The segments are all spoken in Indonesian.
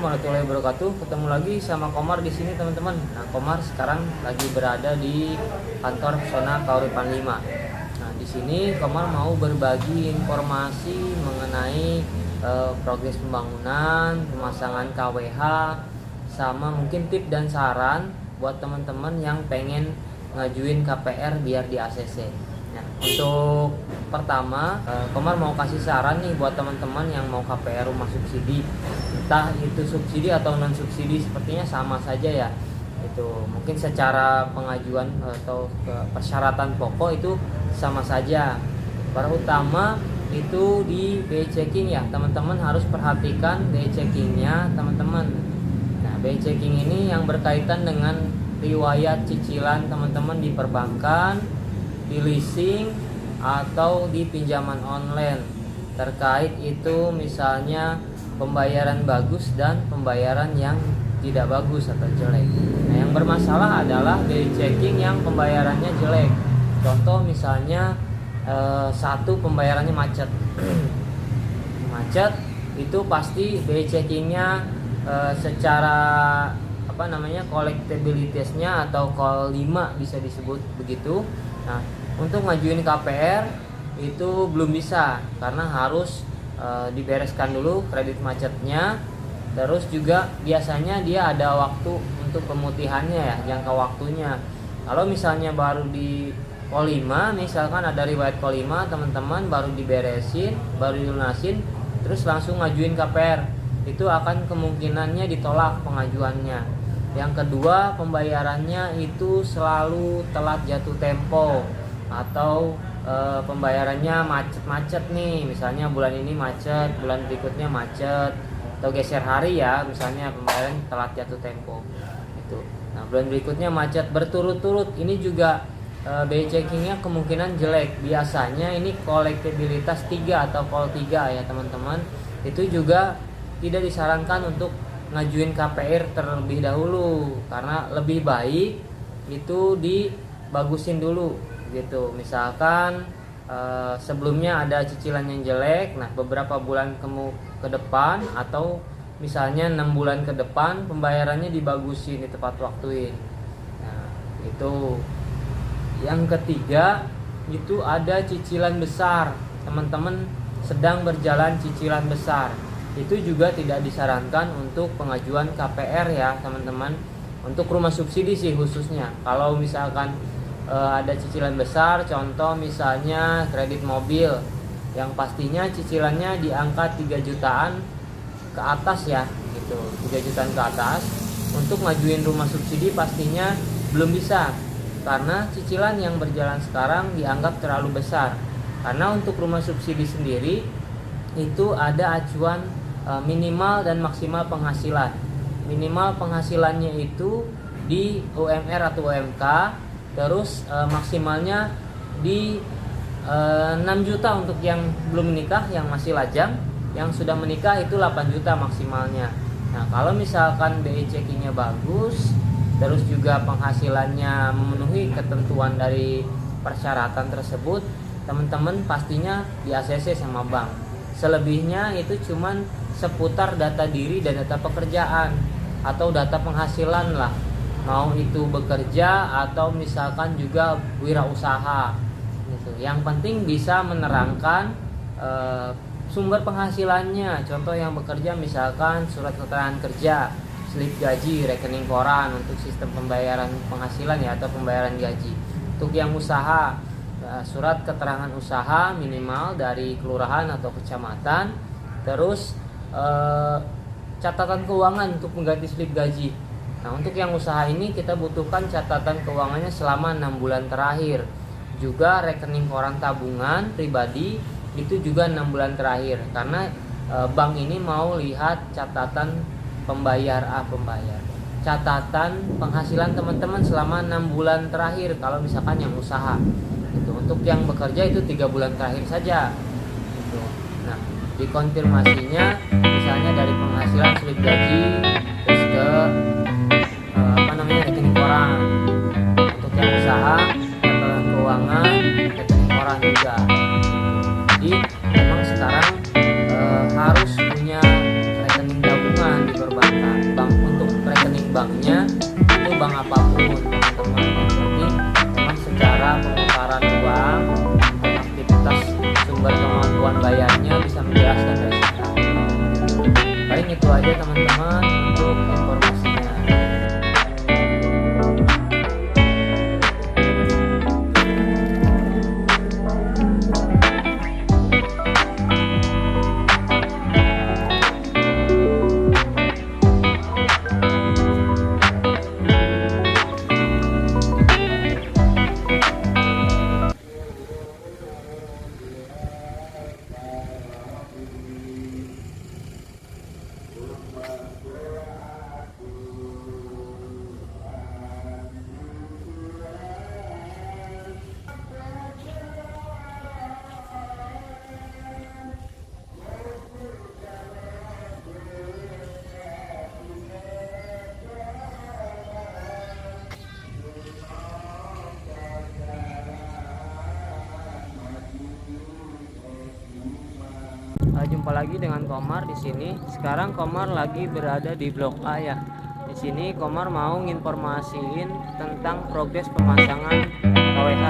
warahmatullahi wabarakatuh. Ketemu lagi sama Komar di sini teman-teman. Nah, Komar sekarang lagi berada di kantor Pesona Kauripan 5. Nah, di sini Komar mau berbagi informasi mengenai progres pembangunan, pemasangan KWH, sama mungkin tip dan saran buat teman-teman yang pengen ngajuin KPR biar di ACC. Nah, untuk pertama, Komar mau kasih saran nih buat teman-teman yang mau KPR rumah subsidi. Entah itu subsidi atau non subsidi, sepertinya sama saja ya. Itu mungkin secara pengajuan atau persyaratan pokok itu sama saja. Pertama itu di BI checking ya, teman-teman harus perhatikan BI checkingnya teman-teman. Nah, BI checking ini yang berkaitan dengan riwayat cicilan teman-teman di perbankan, di leasing atau di pinjaman online. Terkait itu misalnya pembayaran bagus dan pembayaran yang tidak bagus atau jelek. Nah, yang bermasalah adalah BI checking yang pembayarannya jelek. Contoh misalnya satu, pembayarannya macet. Macet itu pasti BI checkingnya secara collectability-nya atau call 5 bisa disebut begitu. Nah, untuk ngajuin KPR itu belum bisa karena harus dibereskan dulu kredit macetnya. Terus juga biasanya dia ada waktu untuk pemutihannya ya, jangka waktunya. Kalau misalnya baru di call 5, misalkan ada riwayat call 5, teman-teman baru diberesin, baru dilunasin, terus langsung ngajuin KPR, itu akan kemungkinannya ditolak pengajuannya. Yang kedua, pembayarannya itu selalu telat jatuh tempo atau pembayarannya macet-macet nih. Misalnya bulan ini macet, bulan berikutnya macet, atau geser hari ya, misalnya pembayaran telat jatuh tempo. Itu. Nah, bulan berikutnya macet berturut-turut. Ini juga BI checkingnya kemungkinan jelek. Biasanya ini kolektabilitas 3 atau call 3 ya teman-teman. Itu juga tidak disarankan untuk ngajuin KPR terlebih dahulu, karena lebih baik itu dibagusin dulu gitu. Misalkan sebelumnya ada cicilan yang jelek, nah beberapa bulan ke depan atau misalnya 6 bulan ke depan pembayarannya dibagusin, di tepat waktuin. Nah, itu. Yang ketiga itu ada cicilan besar. Teman-teman sedang berjalan cicilan besar, itu juga tidak disarankan untuk pengajuan KPR ya teman-teman. Untuk rumah subsidi sih khususnya. Kalau misalkan ada cicilan besar, contoh misalnya kredit mobil yang pastinya cicilannya di angka 3 jutaan ke atas ya gitu, 3 jutaan ke atas. Untuk ngajuin rumah subsidi pastinya belum bisa, karena cicilan yang berjalan sekarang dianggap terlalu besar. Karena untuk rumah subsidi sendiri itu ada acuan minimal dan maksimal penghasilan. Minimal penghasilannya itu di UMR atau UMK, terus maksimalnya di 6 juta untuk yang belum menikah, yang masih lajang. Yang sudah menikah itu 8 juta maksimalnya. Nah, kalau misalkan BI checkingnya bagus, terus juga penghasilannya memenuhi ketentuan dari persyaratan tersebut, teman-teman pastinya di ACC sama bank. Selebihnya itu cuman seputar data diri dan data pekerjaan atau data penghasilan lah, mau itu bekerja atau misalkan juga wirausaha gitu. Yang penting bisa menerangkan sumber penghasilannya. Contoh yang bekerja misalkan surat keterangan kerja, slip gaji, rekening koran untuk sistem pembayaran penghasilan ya, atau pembayaran gaji. Untuk yang usaha, surat keterangan usaha minimal dari kelurahan atau kecamatan. Terus catatan keuangan untuk mengganti slip gaji. Nah, untuk yang usaha ini kita butuhkan catatan keuangannya selama 6 bulan terakhir. Juga rekening koran tabungan pribadi itu juga 6 bulan terakhir, karena bank ini mau lihat catatan pembayar. Catatan penghasilan teman-teman selama 6 bulan terakhir kalau misalkan yang usaha. Gitu. Untuk yang bekerja itu 3 bulan terakhir saja. Gitu. Nah, dikonfirmasinya misalnya dari penghasilan slip gaji terus ke rekening koran. Untuk yang usaha, catatan keuangan, rekening koran juga. Jadi memang sekarang harus punya rekening tabungan di perbankan teman-teman untuk informasinya. Jumpa lagi dengan Komar di sini. Sekarang Komar lagi berada di Blok A ya. Di sini Komar mau nginformasiin tentang progres pemasangan KWH.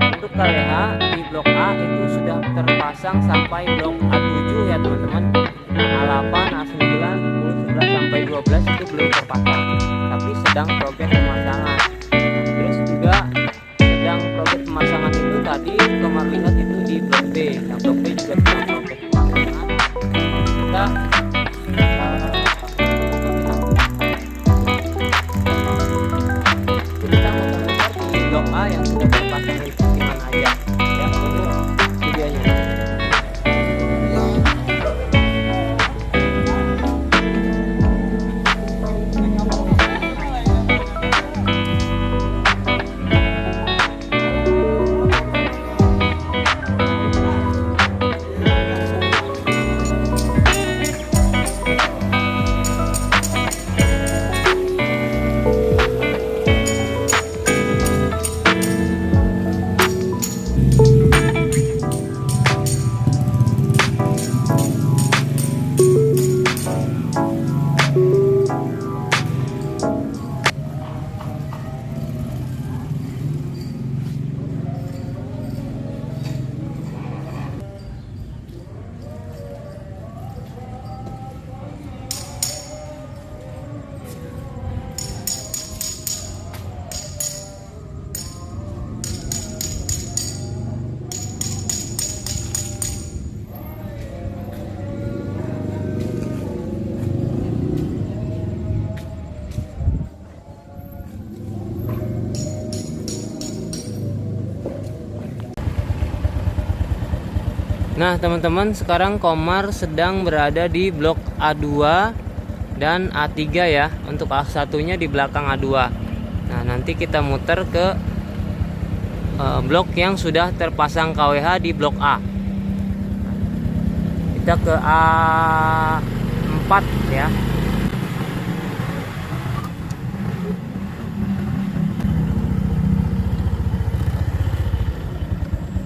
Untuk KWH di Blok A itu sudah terpasang sampai Blok A7 ya teman-teman. A8, A9, 10, 11 sampai 12 itu belum terpasang, tapi sedang progres pemasangan. Terus juga sedang progres pemasangan itu tadi Komar lihat itu di Blok B. Yang Blok B juga sedang progres pemasangan. Kita muter-muter di Blok A yang sudah terpasang listrik di mana aja ya untuk videonya. Nah teman-teman, sekarang Komar sedang berada di Blok A2 dan A3 ya. Untuk A1 nya di belakang A2. Nah nanti kita muter ke blok yang sudah terpasang KWH di Blok A. Kita ke A4 ya.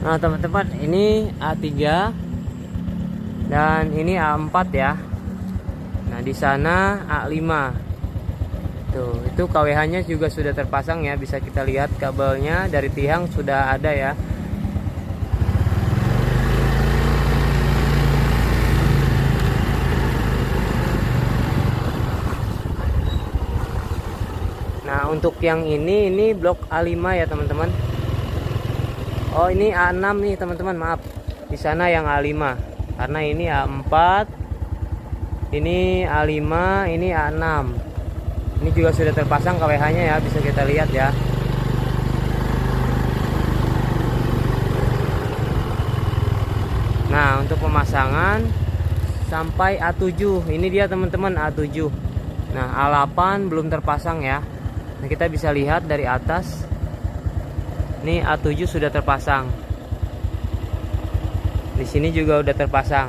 Nah teman-teman, ini A3 dan ini A4 ya. Nah di sana A5. Tuh, itu KWH-nya juga sudah terpasang ya. Bisa kita lihat kabelnya dari tiang sudah ada ya. Nah untuk yang ini blok A5 ya teman-teman. Oh ini A6 nih teman-teman, maaf. Di sana yang A5. Karena ini A4. Ini A5, ini A6. Ini juga sudah terpasang KWH-nya ya, bisa kita lihat ya. Nah, untuk pemasangan sampai A7. Ini dia teman-teman, A7. Nah, A8 belum terpasang ya. Nah, kita bisa lihat dari atas. Ini A7 sudah terpasang. Di sini juga udah terpasang.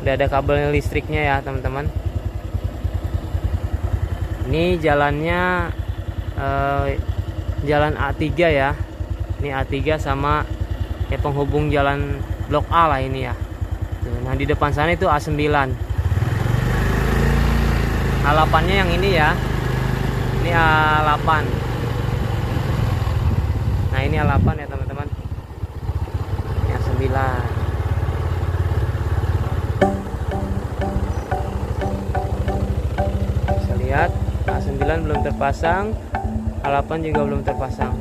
Udah ada kabel listriknya ya, teman-teman. Ini jalannya jalan A3 ya. Ini A3 sama ya penghubung jalan Blok A lah ini ya. Nah, di depan sana itu A9. A8-nya yang ini ya. Ini A8. Nah ini A8 ya teman-teman. Ini A9. Lihat, A9 belum terpasang, A8 juga belum terpasang.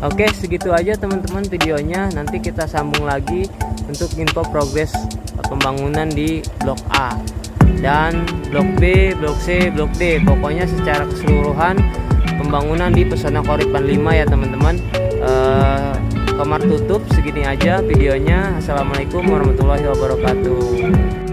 Oke, segitu aja teman-teman videonya. Nanti kita sambung lagi untuk info progres pembangunan di blok A dan blok B, blok C, blok D. Pokoknya secara keseluruhan pembangunan di Pesona Koripan 5 ya teman-teman. Kamar tutup segini aja videonya. Assalamualaikum warahmatullahi wabarakatuh.